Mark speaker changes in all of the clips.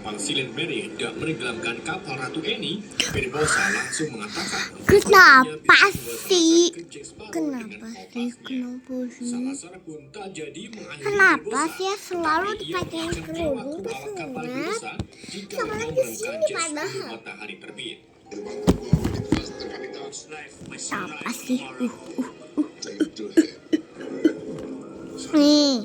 Speaker 1: kapal Silent Mary hendak menenggelamkan kapal Ratu Annie, Barbossa langsung mengatakan
Speaker 2: Kenapa sih?
Speaker 1: Salazar pun tak jadi mengakhiri
Speaker 2: Kenapa
Speaker 1: Barbossa,
Speaker 2: sih ya selalu
Speaker 1: tapi ia
Speaker 2: dipakein
Speaker 1: mengancam
Speaker 2: kerudung
Speaker 1: awak
Speaker 2: ke
Speaker 1: awak kapal
Speaker 2: sungai?
Speaker 1: Barbossa jika
Speaker 2: Sama
Speaker 1: mau
Speaker 2: di
Speaker 1: menemukan
Speaker 2: sini
Speaker 1: jet sebelum
Speaker 2: padahal.
Speaker 1: matahari terbit.
Speaker 2: Apa sih? Nih,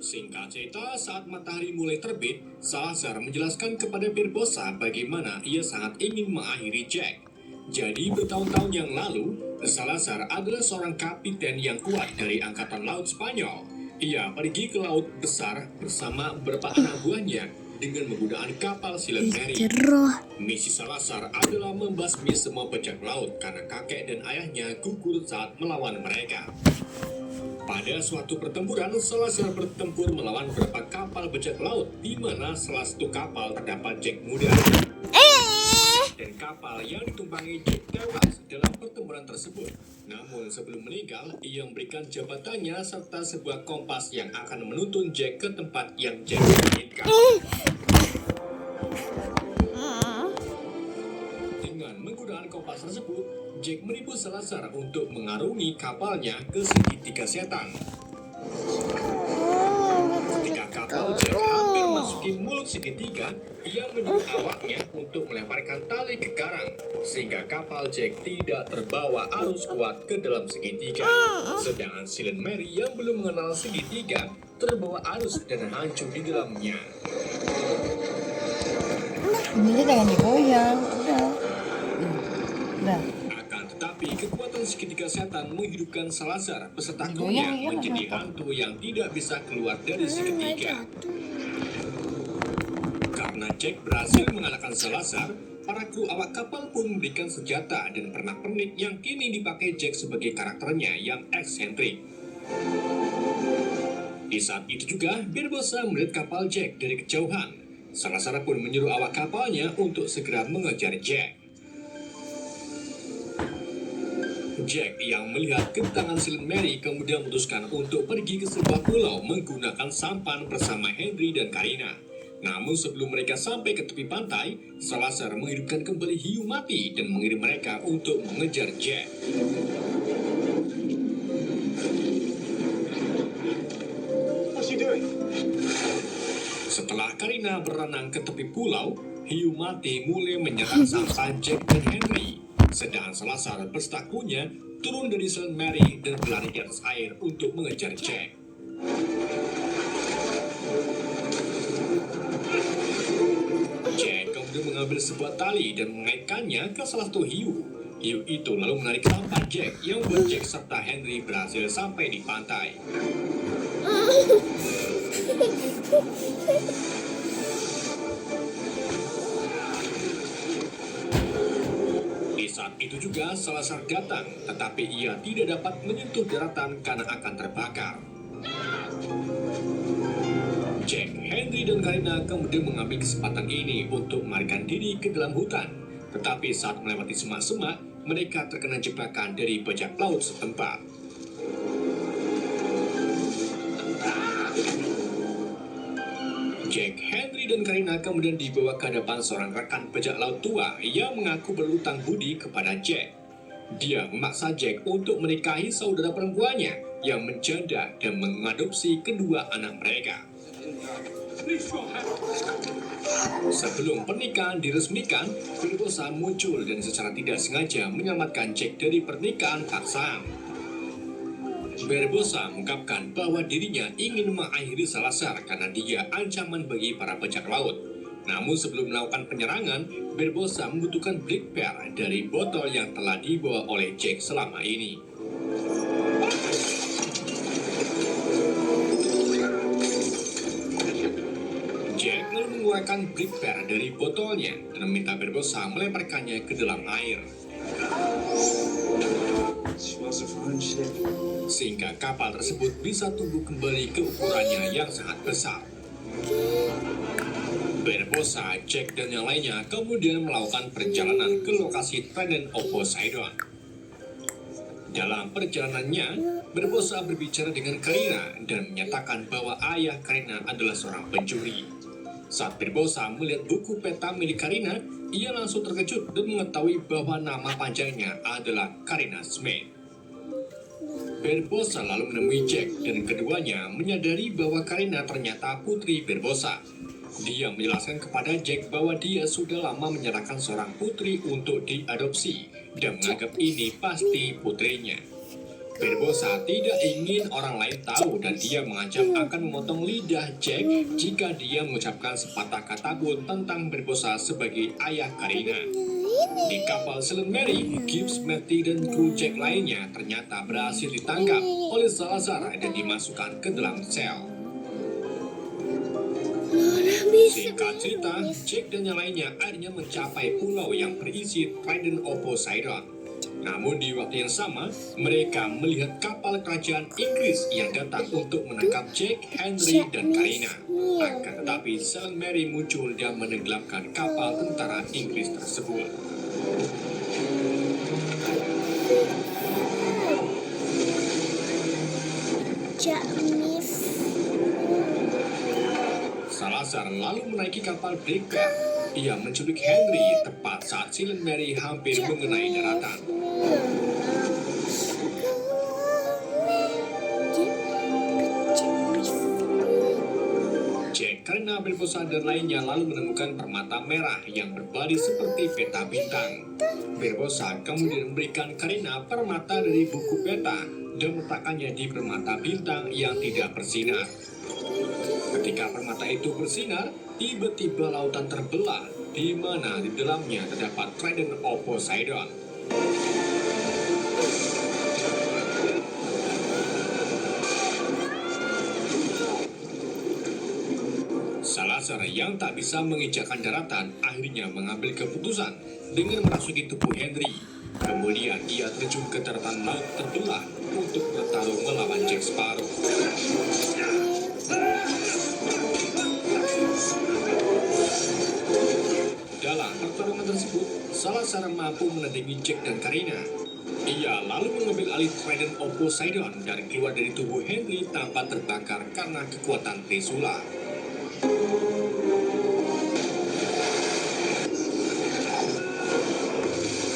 Speaker 1: Singkat cerita, saat matahari mulai terbit, Salazar menjelaskan kepada Barbossa bagaimana ia sangat ingin mengakhiri Jack. Jadi bertahun-tahun yang lalu, Salazar adalah seorang kapiten yang kuat dari Angkatan Laut Spanyol. Ia pergi ke laut besar bersama beberapa anak buahnya dengan menggunakan kapal Silent Mary.
Speaker 2: cerah.
Speaker 1: Misi Salazar adalah membasmi semua bajak laut karena kakek dan ayahnya gugur saat melawan mereka. Pada suatu pertempuran, Salazar bertempur melawan beberapa kapal bajak laut, di mana salah satu kapal terdapat Jack muda. Dan kapal yang ditumpangi Jack tewas dalam pertempuran tersebut. Namun sebelum meninggal, ia memberikan jabatannya serta sebuah kompas yang akan menuntun Jack ke tempat yang Jack inginkan. Dengan menggunakan kompas tersebut, Jack menipu Salazar untuk mengarungi kapalnya ke segitiga setan. Ketika kapal Jack hampir memasuki mulut segitiga, ia menyuruh awaknya untuk melemparkan tali ke karang, sehingga kapal Jack tidak terbawa arus kuat ke dalam segitiga. Sedangkan Silent Mary yang belum mengenal segitiga terbawa arus dan hancur di dalamnya.
Speaker 3: Ini jangan digoyang, udah.
Speaker 1: Akan tetapi kekuatan segitiga setan menghidupkan Salazar beserta krunya menjadi hantu yang tidak bisa keluar dari segitiga. Karena Jack berhasil mengalahkan Salazar, para kru awak kapal pun memberikan senjata dan pernak-pernik yang kini dipakai Jack sebagai karakternya yang eksentrik. Di saat itu juga, Barbossa melihat kapal Jack dari kejauhan. Salazar pun menyuruh awak kapalnya untuk segera mengejar Jack. Jack yang melihat kedatangan Silent Mary kemudian memutuskan untuk pergi ke sebuah pulau menggunakan sampan bersama Henry dan Karina. Namun sebelum mereka sampai ke tepi pantai, Salazar menghidupkan kembali hiu mati dan mengirim mereka untuk mengejar Jack. Setelah Karina berenang ke tepi pulau, hiu mati mulai menyerang sampan Jack dan Henry. Sedangkan Salazar beserta krunya turun dari Silent Mary dan berlari di atas air untuk mengejar Jack. Jack kemudian mengambil sebuah tali dan mengaitkannya ke salah satu hiu. Hiu itu lalu menarik sampan Jack yang membuat Jack serta Henry berhasil sampai di pantai. Di saat itu juga Salazar datang, tetapi ia tidak dapat menyentuh daratan karena akan terbakar. Jack, Henry, dan Karina kemudian mengambil kesempatan ini untuk melarikan diri ke dalam hutan. Tetapi saat melewati semak-semak, mereka terkena jebakan dari bajak laut setempat. Jack, Henry, dan Karina kemudian dibawa ke hadapan seorang rekan bajak laut tua yang mengaku berutang budi kepada Jack. Dia memaksa Jack untuk menikahi saudara perempuannya yang menjanda dan mengadopsi kedua anak mereka. Sebelum pernikahan diresmikan, Barbossa muncul dan secara tidak sengaja menyelamatkan Jack dari pernikahan paksaan. Barbossa mengungkapkan bahwa dirinya ingin mengakhiri Salazar karena dia ancaman bagi para bajak laut. Namun sebelum melakukan penyerangan, Barbossa membutuhkan Black Pearl dari botol yang telah dibawa oleh Jack selama ini. Jack lalu mengeluarkan Black Pearl dari botolnya dan meminta Barbossa melemparkannya ke dalam air. Sehingga kapal tersebut bisa tumbuh kembali ke ukurannya yang sangat besar. Barbossa, Jack, dan yang lainnya kemudian melakukan perjalanan ke lokasi Trident of Poseidon. Dalam perjalanannya, Barbossa berbicara dengan Karina dan menyatakan bahwa ayah Karina adalah seorang pencuri. Saat Barbossa melihat buku peta milik Karina, ia langsung terkejut dan mengetahui bahwa nama panjangnya adalah Karina Smith. Barbossa lalu menemui Jack dan keduanya menyadari bahwa Karina ternyata putri Barbossa. Dia menjelaskan kepada Jack bahwa dia sudah lama menyerahkan seorang putri untuk diadopsi dan menganggap ini pasti putrinya. Barbossa tidak ingin orang lain tahu dan dia mengancam akan memotong lidah Jack jika dia mengucapkan sepatah kata pun tentang Barbossa sebagai ayah Karina. Di kapal Sealant Mary, Gibbs, Matty, dan kru Jack lainnya ternyata berhasil ditangkap oleh Salazar dan dimasukkan ke dalam sel. Singkat cerita, Jack dan yang lainnya akhirnya mencapai pulau yang berisi Trident of Poseidon. Namun di waktu yang sama, mereka melihat kapal kerajaan Inggris yang datang untuk menangkap Jack, Henry, dan Karina. Akan tetapi Sealant Mary muncul dan menenggelamkan kapal tentara Inggris tersebut. Salazar lalu menaiki kapal Blackbeard. Ia menculik Henry tepat saat Sealant Mary hampir mengenai daratan. Jack, Karina, Barbossa, dan lainnya lalu menemukan permata merah yang berbaris seperti peta bintang. Barbossa kemudian memberikan Karina permata dari buku peta dan meletakkannya di permata bintang yang tidak bersinar. Ketika permata itu bersinar, tiba-tiba lautan terbelah, di mana di dalamnya terdapat Trident of Poseidon. Salazar yang tak bisa menginjakkan daratan akhirnya mengambil keputusan dengan merasuki tubuh Henry. Kemudian ia terjun ke daratan laut terbelah untuk bertarung melawan Jack Sparrow. Dalam pertarungan tersebut, Salazar mampu menandingi Jack dan Karina. Ia lalu mengambil alih Trident of Poseidon dan keluar dari tubuh Henry tanpa terbakar karena kekuatan Trisula.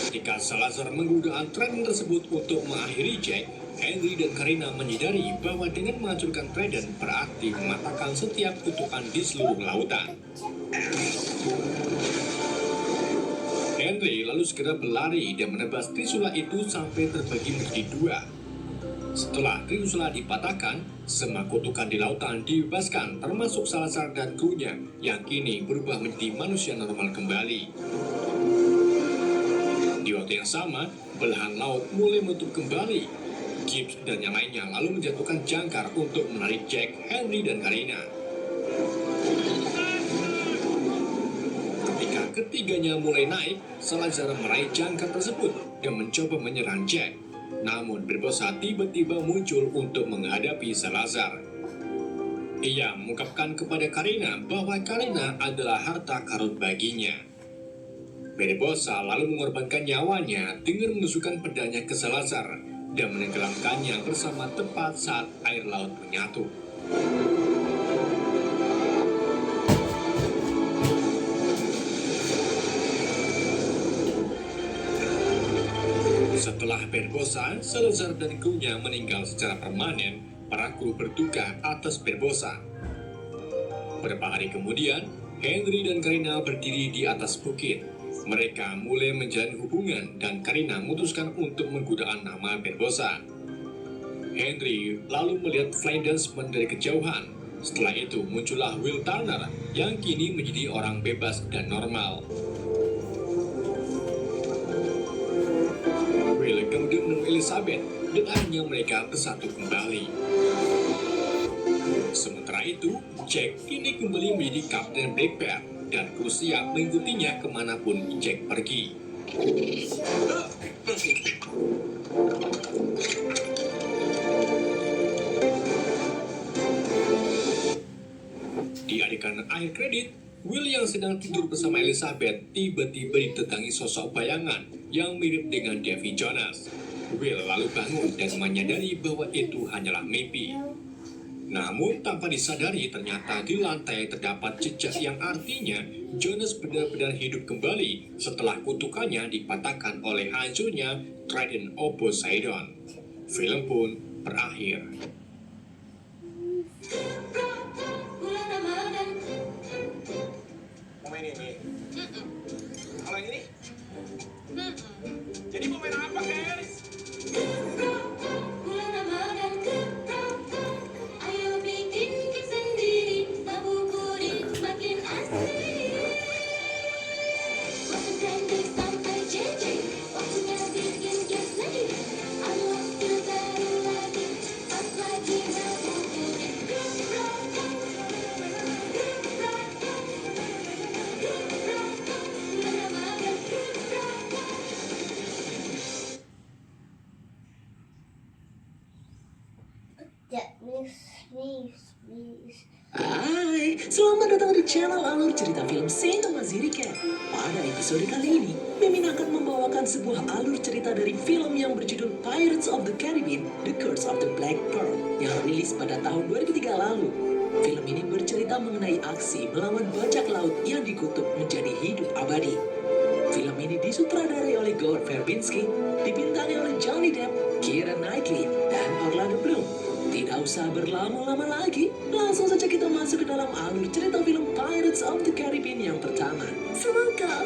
Speaker 1: Ketika Salazar menggunakan Trident tersebut untuk mengakhiri Jack, Henry dan Karina menyadari bahwa dengan menghancurkan Trident berarti mematahkan setiap kutukan di seluruh lautan. Henry lalu segera berlari dan menebas Trisula itu sampai terbagi menjadi dua. Setelah Trisula dipatahkan, semua kutukan di lautan dibebaskan termasuk Salazar dan krunya yang kini berubah menjadi manusia normal kembali. Di waktu yang sama, belahan laut mulai menutup kembali. Gibbs dan yang lainnya lalu menjatuhkan jangkar untuk menarik Jack, Henry, dan Karina. Ketika ketiganya mulai naik, Salazar meraih jangkar tersebut dan mencoba menyerang Jack. Namun Barbossa tiba-tiba muncul untuk menghadapi Salazar. Ia mengungkapkan kepada Karina bahwa Karina adalah harta karun baginya. Barbossa lalu mengorbankan nyawanya dengan menusukkan pedangnya ke Salazar dan menenggelamkannya bersama tepat saat air laut menyatu. Setelah Barbossa, Salazar dan krunya meninggal secara permanen, para kru berduka atas Barbossa. Beberapa hari kemudian, Henry dan Karina berdiri di atas bukit. Mereka mulai menjalin hubungan dan Karina memutuskan untuk menggunakan nama Barbossa. Henry lalu melihat Flying Dutchman dari kejauhan. Setelah itu muncullah Will Turner yang kini menjadi orang bebas dan normal. Will kemudian menemui Elizabeth dan akhirnya mereka bersatu kembali. Sementara itu, Jack kini kembali menjadi Kapten Blackbeard dan kru siap mengikutinya kemanapun Jack pergi. Di adegan akhir kredit, Will yang sedang tidur bersama Elizabeth tiba-tiba ditetangi sosok bayangan yang mirip dengan Davy Jonas. Will lalu bangun dan menyadari bahwa itu hanyalah mimpi. Namun tanpa disadari ternyata di lantai terdapat jejak yang artinya Jonas benar-benar hidup kembali setelah kutukannya dipatahkan oleh hancurnya Trident of Poseidon. Film pun berakhir.
Speaker 4: Mau main ini? Kalau yang ini? Jadi mau main apa, guys?
Speaker 5: Ayo bikin sendiri, ngabuburit makin asik. Waktu teknik sampai JJ, waktunya bikin game sendiri. Ada waktu baru lagi, pas lagi ngabuburit.
Speaker 2: That miss.
Speaker 6: Hai, selamat datang di channel Alur Cerita Film Cinema Zirika. Pada episode kali ini, Mimin akan membawakan sebuah alur cerita dari film yang berjudul Pirates of the Caribbean, The Curse of the Black Pearl, yang rilis pada tahun 2003 lalu. Film ini bercerita mengenai aksi melawan bajak laut yang dikutuk menjadi hidup abadi. Film ini disutradarai oleh Gore Verbinski, dibintangi oleh Johnny Depp, Keira Knightley, dan Orlando Bloom. Tidak usah berlama-lama lagi, langsung saja kita masuk ke dalam alur cerita film Pirates of the Caribbean yang pertama. Semoga.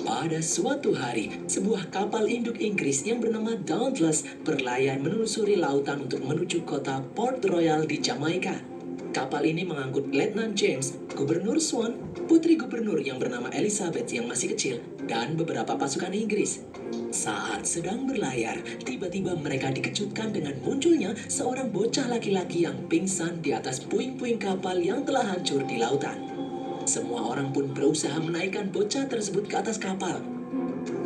Speaker 6: Pada suatu hari, sebuah kapal induk Inggris yang bernama Dauntless berlayar menelusuri lautan untuk menuju kota Port Royal di Jamaika. Kapal ini mengangkut Letnan James, Gubernur Swan, putri gubernur yang bernama Elizabeth yang masih kecil, dan beberapa pasukan Inggris. Saat sedang berlayar, tiba-tiba mereka dikejutkan dengan munculnya seorang bocah laki-laki yang pingsan di atas puing-puing kapal yang telah hancur di lautan. Semua orang pun berusaha menaikkan bocah tersebut ke atas kapal.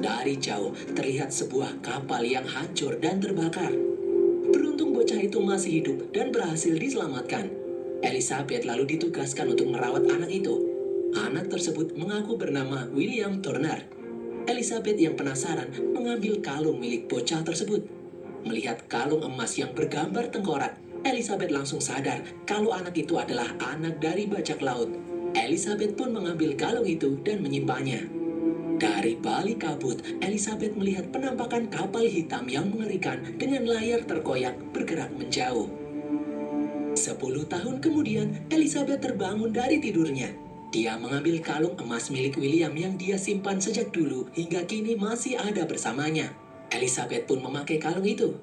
Speaker 6: Dari jauh, terlihat sebuah kapal yang hancur dan terbakar. Beruntung bocah itu masih hidup dan berhasil diselamatkan. Elizabeth lalu ditugaskan untuk merawat anak itu. Anak tersebut mengaku bernama William Turner. Elizabeth yang penasaran mengambil kalung milik bocah tersebut. Melihat kalung emas yang bergambar tengkorak, Elizabeth langsung sadar kalau anak itu adalah anak dari bajak laut. Elizabeth pun mengambil kalung itu dan menyimpannya. Dari balik kabut, Elizabeth melihat penampakan kapal hitam yang mengerikan dengan layar terkoyak bergerak menjauh. 10 tahun kemudian, Elizabeth terbangun dari tidurnya. Dia mengambil kalung emas milik William yang dia simpan sejak dulu hingga kini masih ada bersamanya. Elizabeth pun memakai kalung itu.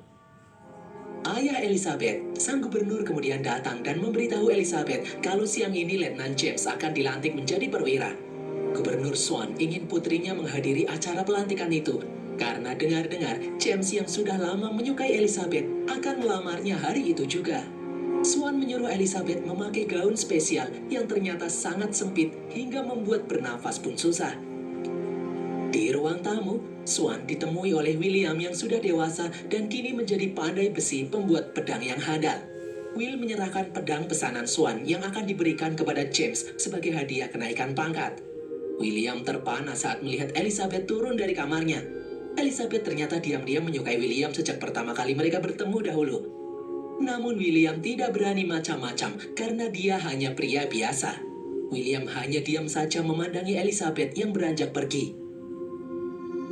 Speaker 6: Ayah Elizabeth, sang gubernur kemudian datang dan memberitahu Elizabeth kalau siang ini Letnan James akan dilantik menjadi perwira. Gubernur Swan ingin putrinya menghadiri acara pelantikan itu karena dengar-dengar James yang sudah lama menyukai Elizabeth akan melamarnya hari itu juga. Swan menyuruh Elizabeth memakai gaun spesial yang ternyata sangat sempit hingga membuat bernafas pun susah. Di ruang tamu, Swan ditemui oleh William yang sudah dewasa dan kini menjadi pandai besi pembuat pedang yang handal. Will menyerahkan pedang pesanan Swan yang akan diberikan kepada James sebagai hadiah kenaikan pangkat. William terpana saat melihat Elizabeth turun dari kamarnya. Elizabeth ternyata diam-diam menyukai William sejak pertama kali mereka bertemu dahulu. Namun William tidak berani macam-macam karena dia hanya pria biasa. William hanya diam saja memandangi Elizabeth yang beranjak pergi.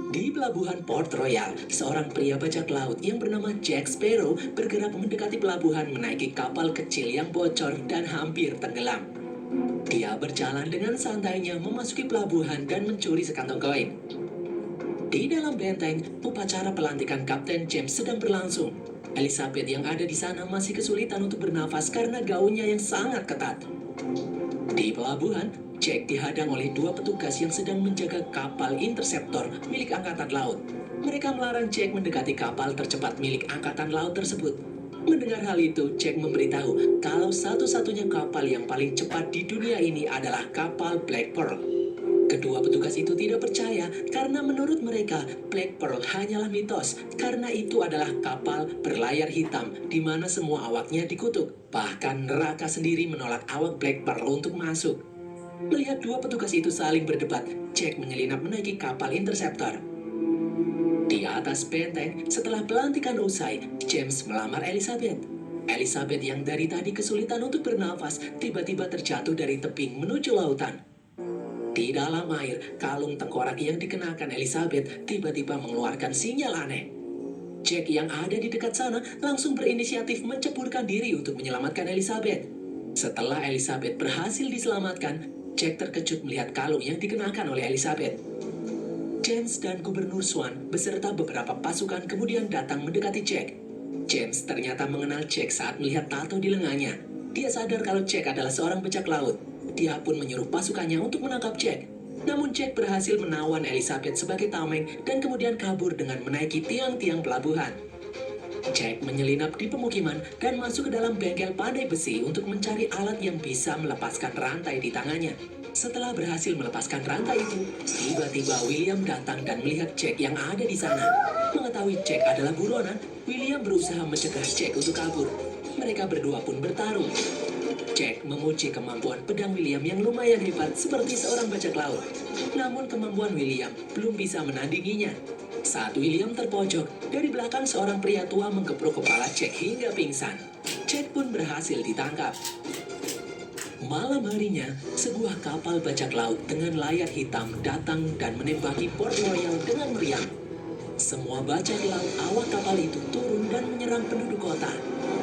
Speaker 6: Di pelabuhan Port Royal, seorang pria bajak laut yang bernama Jack Sparrow bergerak mendekati pelabuhan menaiki kapal kecil yang bocor dan hampir tenggelam. Dia berjalan dengan santainya memasuki pelabuhan dan mencuri sekantong koin. Di dalam benteng, upacara pelantikan Kapten James sedang berlangsung. Elizabeth yang ada di sana masih kesulitan untuk bernafas karena gaunnya yang sangat ketat. Di pelabuhan, Jack dihadang oleh 2 petugas yang sedang menjaga kapal Interceptor milik Angkatan Laut. Mereka melarang Jack mendekati kapal tercepat milik Angkatan Laut tersebut. Mendengar hal itu, Jack memberitahu kalau satu-satunya kapal yang paling cepat di dunia ini adalah kapal Black Pearl. Kedua petugas itu tidak percaya karena menurut mereka Black Pearl hanyalah mitos karena itu adalah kapal berlayar hitam di mana semua awaknya dikutuk. Bahkan neraka sendiri menolak awak Black Pearl untuk masuk. Melihat 2 petugas itu saling berdebat, Jack menyelinap menaiki kapal Interceptor. Di atas benteng, setelah pelantikan usai, James melamar Elizabeth. Elizabeth yang dari tadi kesulitan untuk bernafas, tiba-tiba terjatuh dari tebing menuju lautan. Di dalam air, kalung tengkorak yang dikenakan Elizabeth tiba-tiba mengeluarkan sinyal aneh. Jack yang ada di dekat sana langsung berinisiatif menceburkan diri untuk menyelamatkan Elizabeth. Setelah Elizabeth berhasil diselamatkan, Jack terkejut melihat kalung yang dikenakan oleh Elizabeth. James dan Gubernur Swan beserta beberapa pasukan kemudian datang mendekati Jack. James ternyata mengenal Jack saat melihat tato di lengannya. Dia sadar kalau Jack adalah seorang bajak laut. Dia pun menyuruh pasukannya untuk menangkap Jack. Namun Jack berhasil menawan Elizabeth sebagai tameng dan kemudian kabur dengan menaiki tiang-tiang pelabuhan. Jack menyelinap di pemukiman dan masuk ke dalam bengkel pandai besi untuk mencari alat yang bisa melepaskan rantai di tangannya. Setelah berhasil melepaskan rantai itu, tiba-tiba William datang dan melihat Jack yang ada di sana. Mengetahui Jack adalah buronan, William berusaha mencegah Jack untuk kabur. Mereka berdua pun bertarung. Jack memuji kemampuan pedang William yang lumayan hebat seperti seorang bajak laut. Namun kemampuan William belum bisa menandinginya. Saat William terpojok, dari belakang seorang pria tua menggeprok kepala Jack hingga pingsan. Jack pun berhasil ditangkap. Malam harinya, sebuah kapal bajak laut dengan layar hitam datang dan menembaki Port Royal dengan meriam. Semua bajak laut awak kapal itu turun dan menyerang penduduk kota.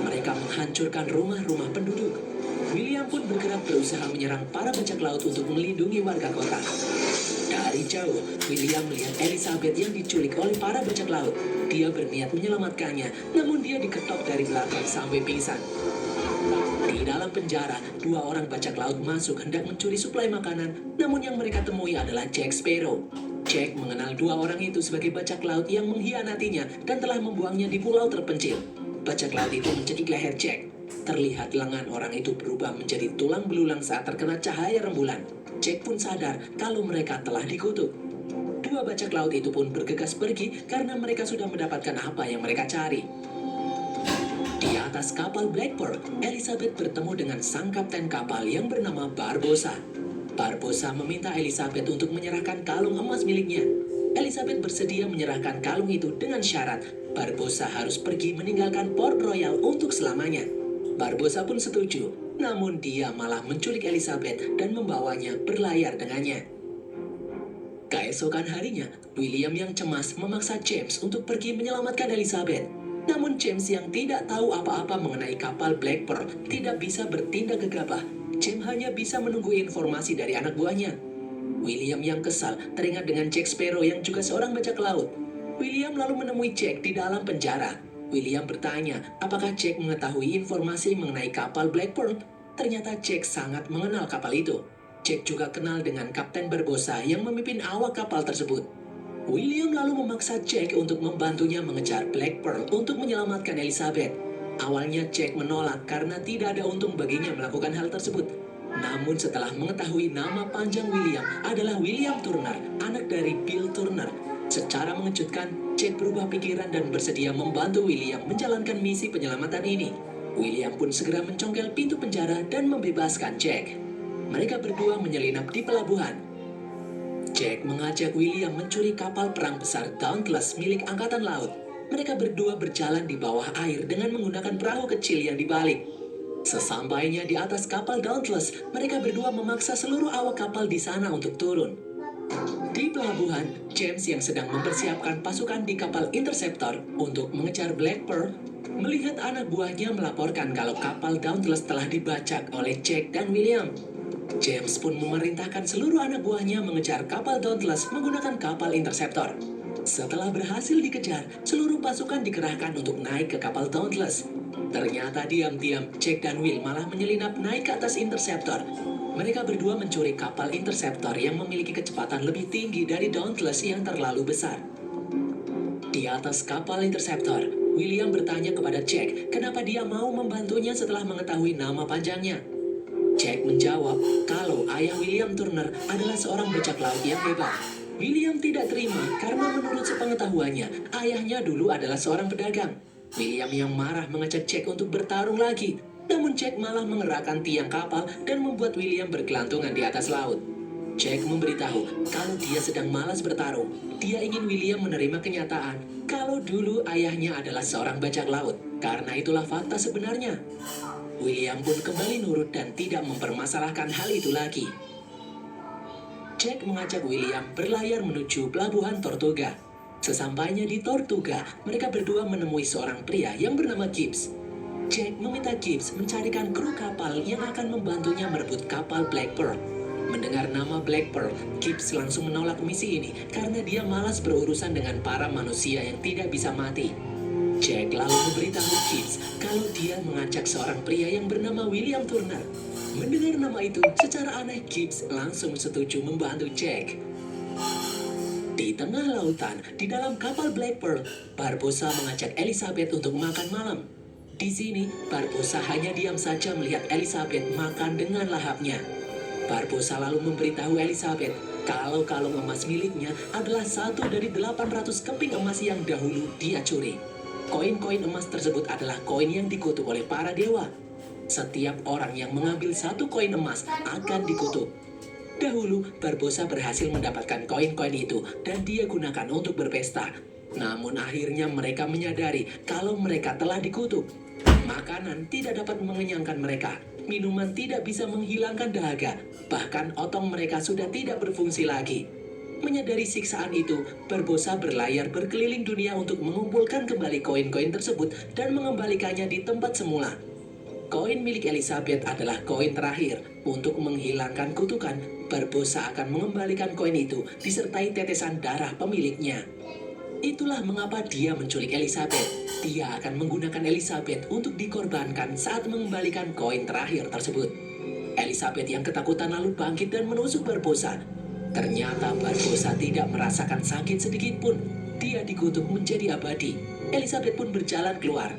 Speaker 6: Mereka menghancurkan rumah-rumah penduduk. William pun bergerak berusaha menyerang para bajak laut untuk melindungi warga kota. Dari jauh, William melihat Elizabeth yang diculik oleh para bajak laut. Dia berniat menyelamatkannya, namun dia diketok dari belakang sampai pingsan. Di dalam penjara, dua orang bajak laut masuk hendak mencuri suplai makanan, namun yang mereka temui adalah Jack Sparrow. Jack mengenal dua orang itu sebagai bajak laut yang mengkhianatinya dan telah membuangnya di pulau terpencil. Bajak laut itu mencekik leher Jack. Terlihat lengan orang itu berubah menjadi tulang belulang saat terkena cahaya rembulan. Jack pun sadar kalau mereka telah dikutuk. Dua bajak laut itu pun bergegas pergi karena mereka sudah mendapatkan apa yang mereka cari. Di atas kapal Black Pearl, Elizabeth bertemu dengan sang kapten kapal yang bernama Barbossa. Barbossa meminta Elizabeth untuk menyerahkan kalung emas miliknya. Elizabeth bersedia menyerahkan kalung itu dengan syarat Barbossa harus pergi meninggalkan Port Royal untuk selamanya. Barbossa pun setuju, namun dia malah menculik Elizabeth dan membawanya berlayar dengannya. Keesokan harinya, William yang cemas memaksa James untuk pergi menyelamatkan Elizabeth. Namun James yang tidak tahu apa-apa mengenai kapal Black Pearl tidak bisa bertindak gegabah. James hanya bisa menunggu informasi dari anak buahnya. William yang kesal teringat dengan Jack Sparrow yang juga seorang bajak laut. William lalu menemui Jack di dalam penjara. William bertanya apakah Jack mengetahui informasi mengenai kapal Black Pearl. Ternyata Jack sangat mengenal kapal itu. Jack juga kenal dengan Kapten Barbossa yang memimpin awak kapal tersebut. William lalu memaksa Jack untuk membantunya mengejar Black Pearl untuk menyelamatkan Elizabeth. Awalnya Jack menolak karena tidak ada untung baginya melakukan hal tersebut. Namun setelah mengetahui nama panjang William adalah William Turner, anak dari Bill Turner, secara mengejutkan Jack berubah pikiran dan bersedia membantu William menjalankan misi penyelamatan ini. William pun segera mencongkel pintu penjara dan membebaskan Jack. Mereka berdua menyelinap di pelabuhan. Jack mengajak William mencuri kapal perang besar Dauntless milik Angkatan Laut. Mereka berdua berjalan di bawah air dengan menggunakan perahu kecil yang dibalik. Sesampainya di atas kapal Dauntless, mereka berdua memaksa seluruh awak kapal di sana untuk turun. Di pelabuhan, James yang sedang mempersiapkan pasukan di kapal Interceptor untuk mengejar Black Pearl, melihat anak buahnya melaporkan kalau kapal Dauntless telah dibajak oleh Jack dan William. James pun memerintahkan seluruh anak buahnya mengejar kapal Dauntless menggunakan kapal Interceptor. Setelah berhasil dikejar, seluruh pasukan dikerahkan untuk naik ke kapal Dauntless. Ternyata diam-diam Jack dan Will malah menyelinap naik ke atas Interceptor. Mereka berdua mencuri kapal Interceptor yang memiliki kecepatan lebih tinggi dari Dauntless yang terlalu besar. Di atas kapal Interceptor, William bertanya kepada Jack kenapa dia mau membantunya setelah mengetahui nama panjangnya. Jack menjawab kalau ayah William Turner adalah seorang bajak laut yang hebat. William tidak terima karena menurut sepengetahuannya, ayahnya dulu adalah seorang pedagang. William yang marah mengajak Jack untuk bertarung lagi. Namun Jack malah mengerahkan tiang kapal dan membuat William bergelantungan di atas laut. Jack memberitahu kalau dia sedang malas bertarung. Dia ingin William menerima kenyataan kalau dulu ayahnya adalah seorang bajak laut. Karena itulah fakta sebenarnya. William pun kembali nurut dan tidak mempermasalahkan hal itu lagi. Jack mengajak William berlayar menuju pelabuhan Tortuga. Sesampainya di Tortuga, mereka berdua menemui seorang pria yang bernama Gibbs. Jack meminta Gibbs mencarikan kru kapal yang akan membantunya merebut kapal Black Pearl. Mendengar nama Black Pearl, Gibbs langsung menolak misi ini karena dia malas berurusan dengan para manusia yang tidak bisa mati. Jack lalu memberitahu Gibbs kalau dia mengajak seorang pria yang bernama William Turner. Mendengar nama itu, secara aneh Gibbs langsung setuju membantu Jack. Di tengah lautan, di dalam kapal Black Pearl, Barbossa mengajak Elizabeth untuk makan malam. Di sini, Barbossa hanya diam saja melihat Elizabeth makan dengan lahapnya. Barbossa lalu memberitahu Elizabeth kalau kalung emas miliknya adalah satu dari 800 keping emas yang dahulu dia curi. Koin-koin emas tersebut adalah koin yang dikutuk oleh para dewa. Setiap orang yang mengambil satu koin emas akan dikutuk. Dahulu, Barbossa berhasil mendapatkan koin-koin itu dan dia gunakan untuk berpesta. Namun akhirnya mereka menyadari kalau mereka telah dikutuk. Makanan tidak dapat mengenyangkan mereka. Minuman tidak bisa menghilangkan dahaga. Bahkan otong mereka sudah tidak berfungsi lagi. Menyadari siksaan itu, Barbossa berlayar berkeliling dunia untuk mengumpulkan kembali koin-koin tersebut dan mengembalikannya di tempat semula. Koin milik Elizabeth adalah koin terakhir. Untuk menghilangkan kutukan, Barbossa akan mengembalikan koin itu disertai tetesan darah pemiliknya. Itulah mengapa dia menculik Elizabeth. Dia akan menggunakan Elizabeth untuk dikorbankan saat mengembalikan koin terakhir tersebut. Elizabeth yang ketakutan lalu bangkit dan menusuk Barbossa. Ternyata Barbossa tidak merasakan sakit sedikit pun. Dia dikutuk menjadi abadi. Elizabeth pun berjalan keluar.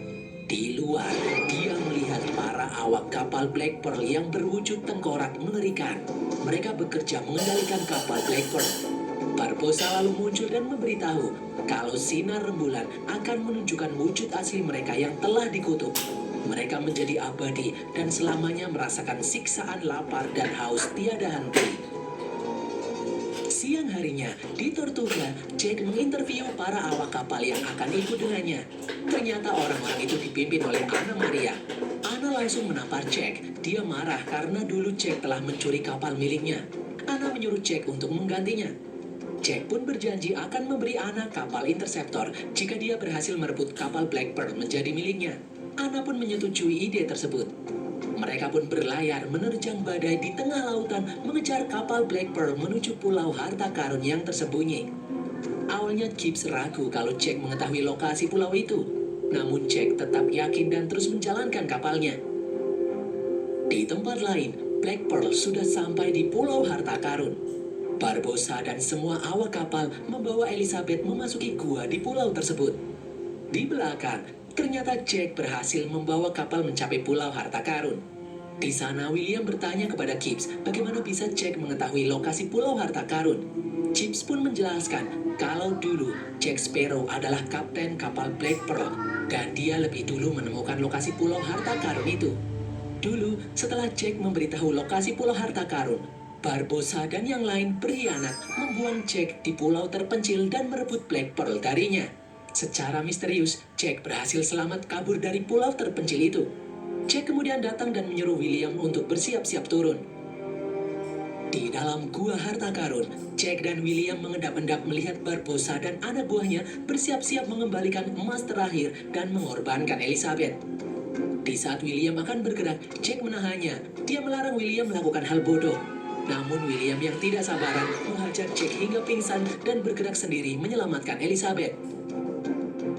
Speaker 6: Di luar, dia melihat para awak kapal Black Pearl yang berwujud tengkorak mengerikan. Mereka bekerja mengendalikan kapal Black Pearl. Barbossa lalu muncul dan memberitahu kalau sinar rembulan akan menunjukkan wujud asli mereka yang telah dikutuk. Mereka menjadi abadi dan selamanya merasakan siksaan lapar dan haus tiada henti. Siang harinya, di Tortuga, Jack menginterview para awak kapal yang akan ikut dengannya. Ternyata orang-orang itu dipimpin oleh Anna Maria. Anna langsung menampar Jack. Dia marah karena dulu Jack telah mencuri kapal miliknya. Anna menyuruh Jack untuk menggantinya. Jack pun berjanji akan memberi Anna kapal Interceptor jika dia berhasil merebut kapal Black Pearl menjadi miliknya. Anna pun menyetujui ide tersebut. Mereka pun berlayar menerjang badai di tengah lautan mengejar kapal Black Pearl menuju pulau harta karun yang tersembunyi. Awalnya Gibbs ragu kalau Jack mengetahui lokasi pulau itu. Namun Jack tetap yakin dan terus menjalankan kapalnya. Di tempat lain, Black Pearl sudah sampai di pulau harta karun. Barbossa dan semua awak kapal membawa Elizabeth memasuki gua di pulau tersebut. Di belakang, ternyata Jack berhasil membawa kapal mencapai pulau harta karun. Di sana William bertanya kepada Gibbs bagaimana bisa Jack mengetahui lokasi pulau harta karun. Gibbs pun menjelaskan kalau dulu Jack Sparrow adalah kapten kapal Black Pearl dan dia lebih dulu menemukan lokasi pulau harta karun itu. Dulu, setelah Jack memberitahu lokasi pulau harta karun, Barbossa dan yang lain berkhianat membuang Jack di pulau terpencil dan merebut Black Pearl darinya. Secara misterius, Jack berhasil selamat kabur dari pulau terpencil itu. Jack kemudian datang dan menyuruh William untuk bersiap-siap turun. Di dalam gua harta karun, Jack dan William mengendap-endap melihat Barbossa dan anak buahnya bersiap-siap mengembalikan emas terakhir dan mengorbankan Elizabeth. Di saat William akan bergerak, Jack menahannya. Dia melarang William melakukan hal bodoh. Namun William yang tidak sabaran menghajar Jack hingga pingsan dan bergerak sendiri menyelamatkan Elizabeth.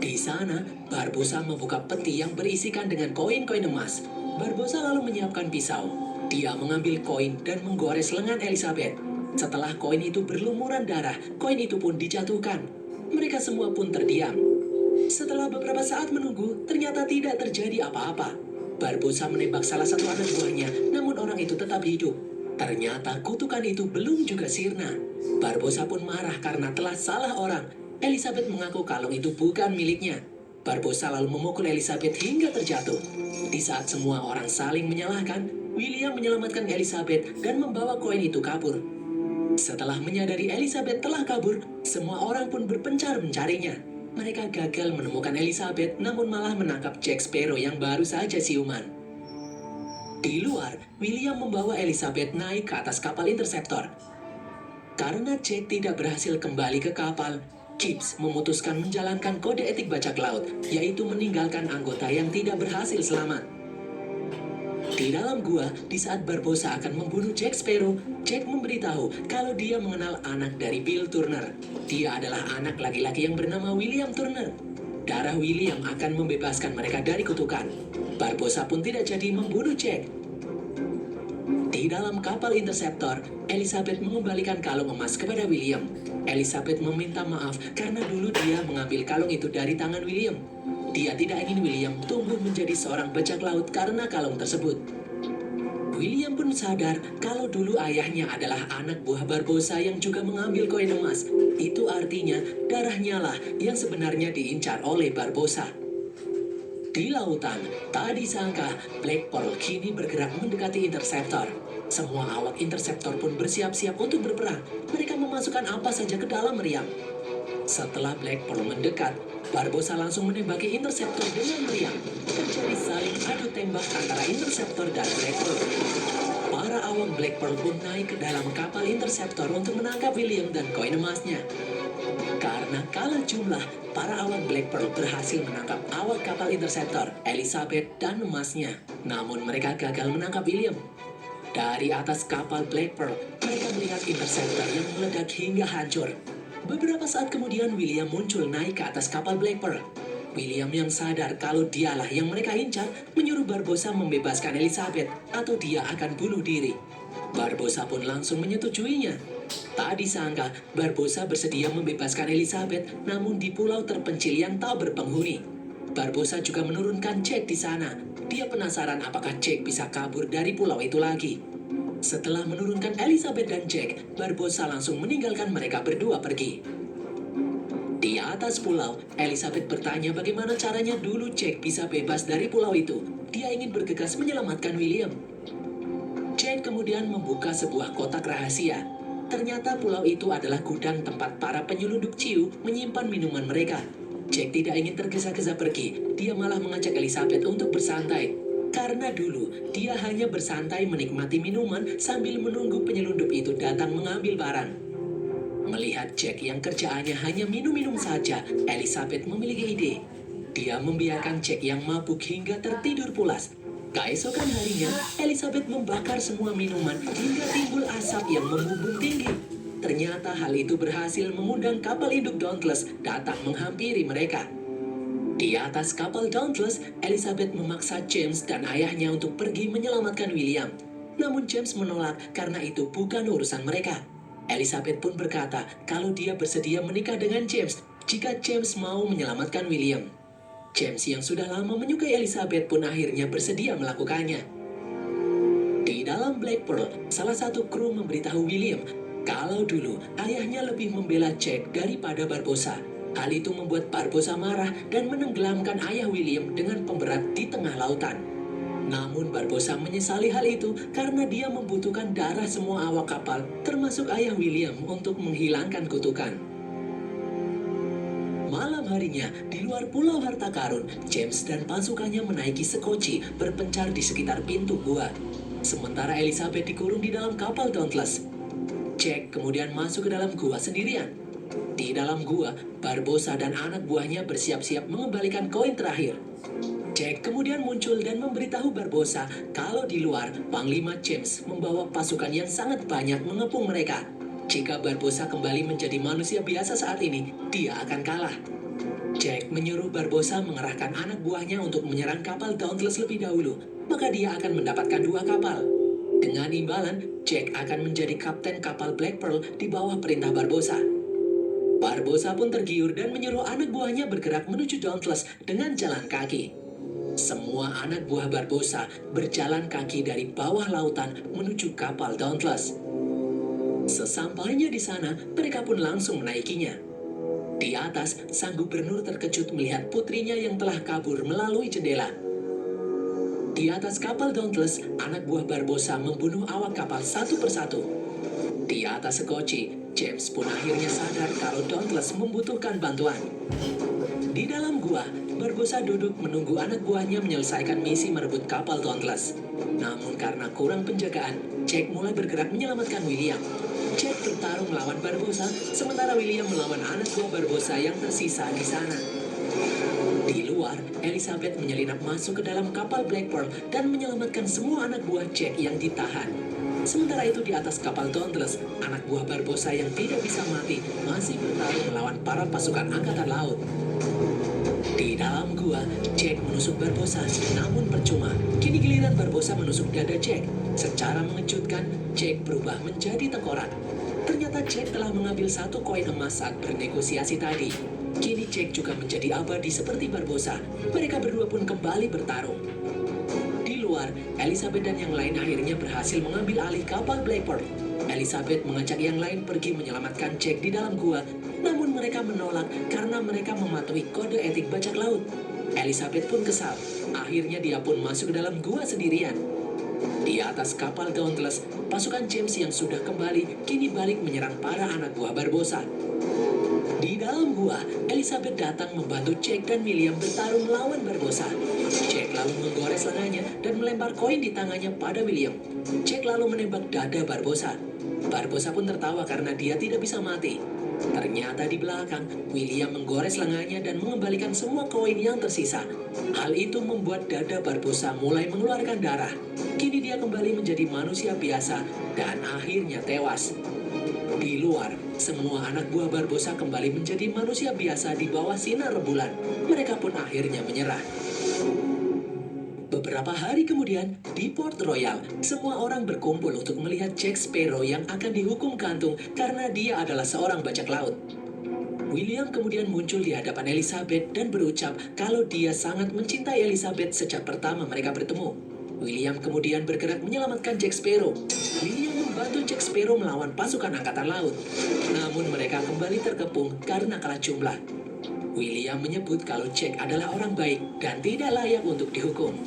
Speaker 6: Di sana, Barbossa membuka peti yang berisikan dengan koin-koin emas. Barbossa lalu menyiapkan pisau. Dia mengambil koin dan menggores lengan Elizabeth. Setelah koin itu berlumuran darah, koin itu pun dijatuhkan. Mereka semua pun terdiam. Setelah beberapa saat menunggu, ternyata tidak terjadi apa-apa. Barbossa menembak salah satu anak buahnya, namun orang itu tetap hidup. Ternyata kutukan itu belum juga sirna. Barbossa pun marah karena telah salah orang. Elizabeth mengaku kalung itu bukan miliknya. Barbossa lalu memukul Elizabeth hingga terjatuh. Di saat semua orang saling menyalahkan, William menyelamatkan Elizabeth dan membawa koin itu kabur. Setelah menyadari Elizabeth telah kabur, semua orang pun berpencar mencarinya. Mereka gagal menemukan Elizabeth, namun malah menangkap Jack Sparrow yang baru saja siuman. Di luar, William membawa Elizabeth naik ke atas kapal Interceptor. Karena Jack tidak berhasil kembali ke kapal, Gibbs memutuskan menjalankan kode etik bajak laut, yaitu meninggalkan anggota yang tidak berhasil selamat. Di dalam gua, di saat Barbossa akan membunuh Jack Sparrow, Jack memberitahu kalau dia mengenal anak dari Bill Turner. Dia adalah anak laki-laki yang bernama William Turner. Darah William akan membebaskan mereka dari kutukan. Barbossa pun tidak jadi membunuh Jack. Di dalam kapal Interceptor, Elizabeth mengembalikan kalung emas kepada William. Elizabeth meminta maaf karena dulu dia mengambil kalung itu dari tangan William. Dia tidak ingin William tumbuh menjadi seorang bajak laut karena kalung tersebut. William pun sadar kalau dulu ayahnya adalah anak buah Barbossa yang juga mengambil koin emas. Itu artinya darahnya lah yang sebenarnya diincar oleh Barbossa. Di lautan, tak disangka Black Pearl kini bergerak mendekati Interceptor. Semua awak Interceptor pun bersiap-siap untuk berperang. Mereka memasukkan apa saja ke dalam meriam. Setelah Black Pearl mendekat, Barbossa langsung menembaki Interceptor dengan meriam. Terjadi saling adu tembak antara Interceptor dan Black Pearl. Para awak Black Pearl pun naik ke dalam kapal Interceptor untuk menangkap William dan koin emasnya. Karena kalah jumlah, para awak Black Pearl berhasil menangkap awak kapal Interceptor, Elizabeth, dan emasnya. Namun mereka gagal menangkap William. Dari atas kapal Black Pearl, mereka melihat Interceptor yang meledak hingga hancur. Beberapa saat kemudian William muncul naik ke atas kapal Black Pearl. William yang sadar kalau dialah yang mereka incar, menyuruh Barbossa membebaskan Elizabeth atau dia akan bunuh diri. Barbossa pun langsung menyetujuinya. Tak disangka, Barbossa bersedia membebaskan Elizabeth, namun di pulau terpencil yang tak berpenghuni. Barbossa juga menurunkan Jack di sana. Dia penasaran apakah Jack bisa kabur dari pulau itu lagi. Setelah menurunkan Elizabeth dan Jack, Barbossa langsung meninggalkan mereka berdua pergi. Di atas pulau, Elizabeth bertanya bagaimana caranya dulu Jack bisa bebas dari pulau itu. Dia ingin bergegas menyelamatkan William. Jack kemudian membuka sebuah kotak rahasia. Ternyata pulau itu adalah gudang tempat para penyelundup ciu menyimpan minuman mereka. Jack tidak ingin tergesa-gesa pergi. Dia malah mengajak Elizabeth untuk bersantai. Karena dulu, dia hanya bersantai menikmati minuman sambil menunggu penyelundup itu datang mengambil barang. Melihat Jack yang kerjaannya hanya minum-minum saja, Elizabeth memiliki ide. Dia membiarkan Jack yang mabuk hingga tertidur pulas. Keesokan harinya, Elizabeth membakar semua minuman hingga timbul asap yang membumbung tinggi. Ternyata hal itu berhasil mengundang kapal induk Dauntless datang menghampiri mereka. Di atas kapal Dauntless, Elizabeth memaksa James dan ayahnya untuk pergi menyelamatkan William. Namun James menolak karena itu bukan urusan mereka. Elizabeth pun berkata kalau dia bersedia menikah dengan James jika James mau menyelamatkan William. James yang sudah lama menyukai Elizabeth pun akhirnya bersedia melakukannya. Di dalam Black Pearl, salah satu kru memberitahu William kalau dulu ayahnya lebih membela Jack daripada Barbossa. Hal itu membuat Barbossa marah dan menenggelamkan ayah William dengan pemberat di tengah lautan. Namun Barbossa menyesali hal itu karena dia membutuhkan darah semua awak kapal, termasuk ayah William untuk menghilangkan kutukan. Malam harinya, di luar pulau harta karun, James dan pasukannya menaiki sekoci berpencar di sekitar pintu gua. Sementara Elizabeth dikurung di dalam kapal Dauntless. Jack kemudian masuk ke dalam gua sendirian. Di dalam gua, Barbossa dan anak buahnya bersiap-siap mengembalikan koin terakhir. Jack kemudian muncul dan memberitahu Barbossa kalau di luar, Panglima James membawa pasukan yang sangat banyak mengepung mereka. Jika Barbossa kembali menjadi manusia biasa saat ini, dia akan kalah. Jack menyuruh Barbossa mengerahkan anak buahnya untuk menyerang kapal Dauntless lebih dahulu, maka dia akan mendapatkan 2 kapal. Dengan imbalan, Jack akan menjadi kapten kapal Black Pearl di bawah perintah Barbossa. Barbossa pun tergiur dan menyuruh anak buahnya bergerak menuju Dauntless dengan jalan kaki. Semua anak buah Barbossa berjalan kaki dari bawah lautan menuju kapal Dauntless. Sesampainya di sana, mereka pun langsung menaikinya. Di atas, sang gubernur terkejut melihat putrinya yang telah kabur melalui jendela. Di atas kapal Dauntless, anak buah Barbossa membunuh awak kapal satu persatu. Di atas sekoci, James pun akhirnya sadar kalau Dauntless membutuhkan bantuan. Di dalam gua, Barbossa duduk menunggu anak buahnya menyelesaikan misi merebut kapal Dauntless. Namun karena kurang penjagaan, Jack mulai bergerak menyelamatkan William. Jack bertarung melawan Barbossa, sementara William melawan anak buah Barbossa yang tersisa di sana. Di luar, Elizabeth menyelinap masuk ke dalam kapal Black Pearl dan menyelamatkan semua anak buah Jack yang ditahan. Sementara itu di atas kapal Dauntless, anak buah Barbossa yang tidak bisa mati masih bertarung melawan para pasukan angkatan laut. Di dalam gua, Jack menusuk Barbossa, namun percuma. Kini giliran Barbossa menusuk dada Jack. Secara mengejutkan, Jack berubah menjadi tengkorak. Ternyata Jack telah mengambil satu koin emas saat bernegosiasi tadi. Kini Jack juga menjadi abadi seperti Barbossa. Mereka berdua pun kembali bertarung. Di luar, Elizabeth dan yang lain akhirnya berhasil mengambil alih kapal Black Pearl. Elizabeth mengajak yang lain pergi menyelamatkan Jack di dalam gua, namun mereka menolak karena mereka mematuhi kode etik bajak laut. Elizabeth pun kesal. Akhirnya dia pun masuk ke dalam gua sendirian. Di atas kapal Dauntless, pasukan James yang sudah kembali kini balik menyerang para anak buah Barbossa. Di dalam gua, Elizabeth datang membantu Jack dan William bertarung melawan Barbossa. Jack lalu menggores lengannya dan melempar koin di tangannya pada William. Jack lalu menembak dada Barbossa. Barbossa pun tertawa karena dia tidak bisa mati. Ternyata di belakang, William menggores lengannya dan mengembalikan semua koin yang tersisa. Hal itu membuat dada Barbossa mulai mengeluarkan darah. Kini dia kembali menjadi manusia biasa dan akhirnya tewas. Di luar, semua anak buah Barbossa kembali menjadi manusia biasa di bawah sinar rembulan. Mereka pun akhirnya menyerah. Beberapa hari kemudian, di Port Royal, semua orang berkumpul untuk melihat Jack Sparrow yang akan dihukum gantung karena dia adalah seorang bajak laut. William kemudian muncul di hadapan Elizabeth dan berucap kalau dia sangat mencintai Elizabeth sejak pertama mereka bertemu. William kemudian bergerak menyelamatkan Jack Sparrow. William membantu Jack Sparrow melawan pasukan angkatan laut. Namun mereka kembali terkepung karena kalah jumlah. William menyebut kalau Jack adalah orang baik dan tidak layak untuk dihukum.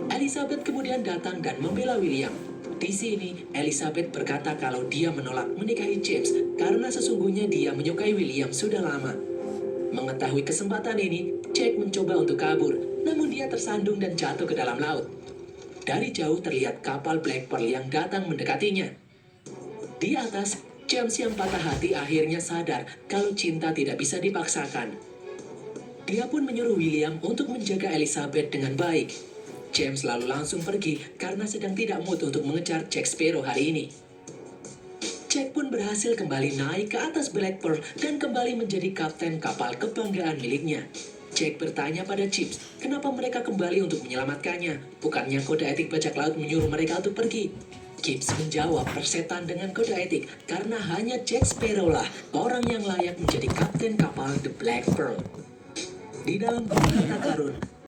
Speaker 6: Elizabeth kemudian datang dan membela William. Di sini, Elizabeth berkata kalau dia menolak menikahi James karena sesungguhnya dia menyukai William sudah lama. Mengetahui kesempatan ini, Jack mencoba untuk kabur, namun dia tersandung dan jatuh ke dalam laut. Dari jauh terlihat kapal Black Pearl yang datang mendekatinya. Di atas, James yang patah hati akhirnya sadar kalau cinta tidak bisa dipaksakan. Dia pun menyuruh William untuk menjaga Elizabeth dengan baik. James lalu langsung pergi karena sedang tidak mood untuk mengejar Jack Sparrow hari ini. Jack pun berhasil kembali naik ke atas Black Pearl dan kembali menjadi kapten kapal kebanggaan miliknya. Jack bertanya pada Chips, kenapa mereka kembali untuk menyelamatkannya? Bukannya kode etik bajak laut menyuruh mereka untuk pergi? Chips menjawab persetan dengan kode etik karena hanya Jack Sparrow lah orang yang layak menjadi kapten kapal The Black Pearl. Di dalam gua harta karun,